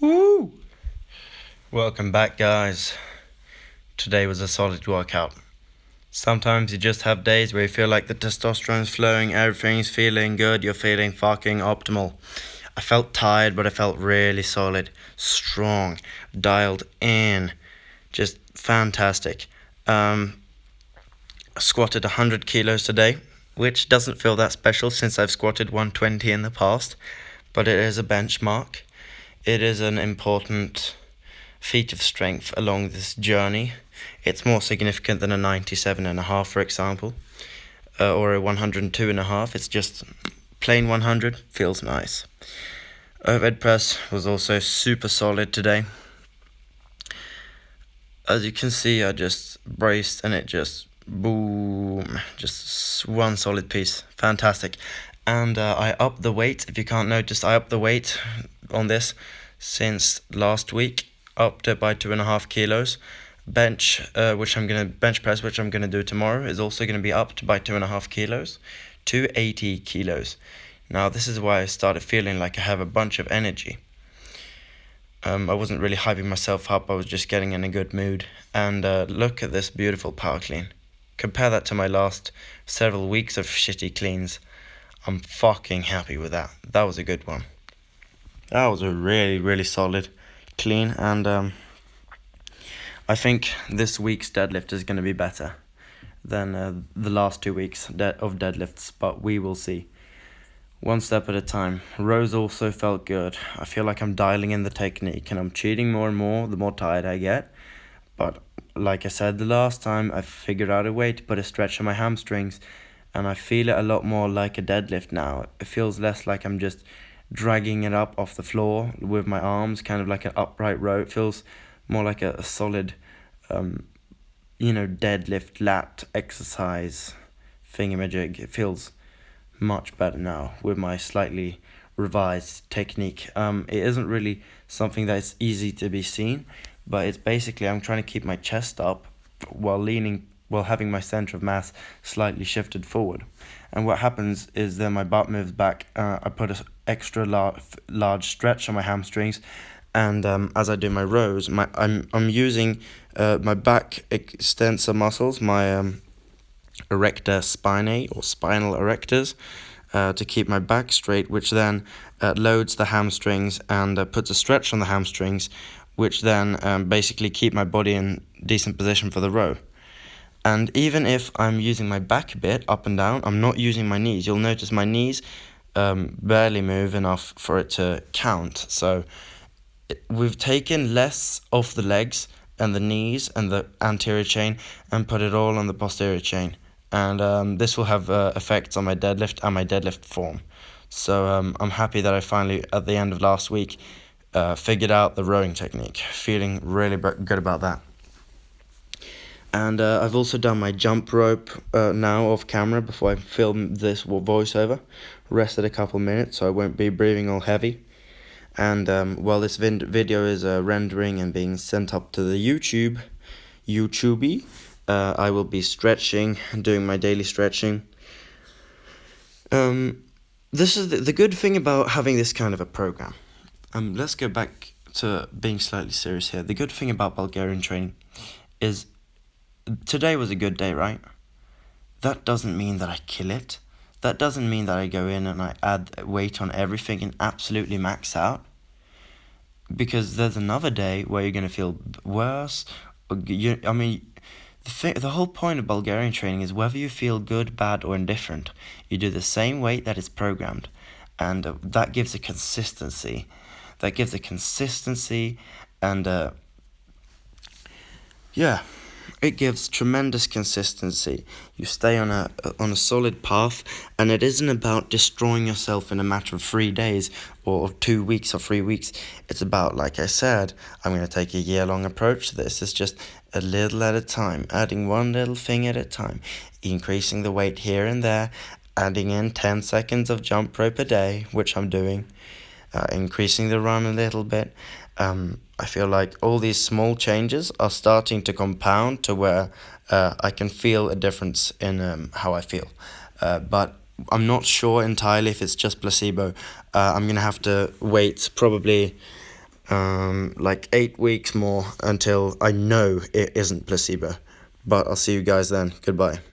Woo! Welcome back, guys. Today was a solid workout. Sometimes you just have days where you feel like the testosterone's flowing, everything's feeling good, you're feeling fucking optimal. I felt tired, but I felt really solid, strong, dialed in, just fantastic. I squatted 100 kilos today, which doesn't feel that special since I've squatted 120 in the past, but it is a benchmark. It is an important feat of strength along this journey. It's more significant than a 97.5, for example, or a 102.5. It's just plain 100, feels nice. Overhead press was also super solid today. As you can see, I just braced and it just boom, just one solid piece. Fantastic. And I upped the weight. If you can't notice, I upped the weight on this since last week. Upped it by 2.5 kilos. Bench press, which I'm gonna do tomorrow, is also gonna be upped by 2.5 kilos to 80 kilos. Now this is why I started feeling like I have a bunch of energy. I wasn't really hyping myself up. I was just getting in a good mood. And look at this beautiful power clean. Compare that to my last several weeks of shitty cleans. I'm fucking happy with that. That was a good one. That was a really, really solid clean, and I think this week's deadlift is going to be better than the last 2 weeks of deadlifts, but we will see. One step at a time. Rows also felt good. I feel like I'm dialing in the technique and I'm cheating more and more the more tired I get. But like I said the last time, I figured out a way to put a stretch on my hamstrings, and I feel it a lot more like a deadlift now. It feels less like I'm just dragging it up off the floor with my arms, kind of like an upright row. It feels more like a solid, deadlift lat exercise thingamajig. It feels much better now with my slightly revised technique. It isn't really something that's easy to be seen, but it's basically I'm trying to keep my chest up while having my center of mass slightly shifted forward. And what happens is then my butt moves back. I put an extra large stretch on my hamstrings, and as I do my rows, I'm using my back extensor muscles, my erector spinae or spinal erectors, to keep my back straight, which then loads the hamstrings and puts a stretch on the hamstrings, which then basically keep my body in decent position for the row. And even if I'm using my back a bit up and down, I'm not using my knees. You'll notice my knees barely move enough for it to count. So we've taken less off the legs and the knees and the anterior chain and put it all on the posterior chain. And this will have effects on my deadlift and my deadlift form. So I'm happy that I finally, at the end of last week, figured out the rowing technique. Feeling really good about that. And I've also done my jump rope now off camera before I film this voiceover. Rested a couple minutes so I won't be breathing all heavy. And while this video is rendering and being sent up to the YouTubey, I will be stretching, doing my daily stretching. This is the good thing about having this kind of a program. Let's go back to being slightly serious here. The good thing about Bulgarian training is today was a good day, right? That doesn't mean that I kill it. That doesn't mean that I go in and I add weight on everything and absolutely max out. Because there's another day where you're going to feel worse. The whole point of Bulgarian training is whether you feel good, bad, or indifferent, you do the same weight that is programmed. And that gives a consistency. And it gives tremendous consistency. You stay on a solid path, and it isn't about destroying yourself in a matter of 3 days or 2 weeks or 3 weeks. It's about, like I said, I'm going to take a year-long approach to this. It's just a little at a time, adding one little thing at a time, increasing the weight here and there, adding in 10 seconds of jump rope a day, which I'm doing, increasing the run a little bit. I feel like all these small changes are starting to compound to where I can feel a difference in how I feel. But I'm not sure entirely if it's just placebo. I'm going to have to wait probably like 8 weeks more until I know it isn't placebo. But I'll see you guys then. Goodbye.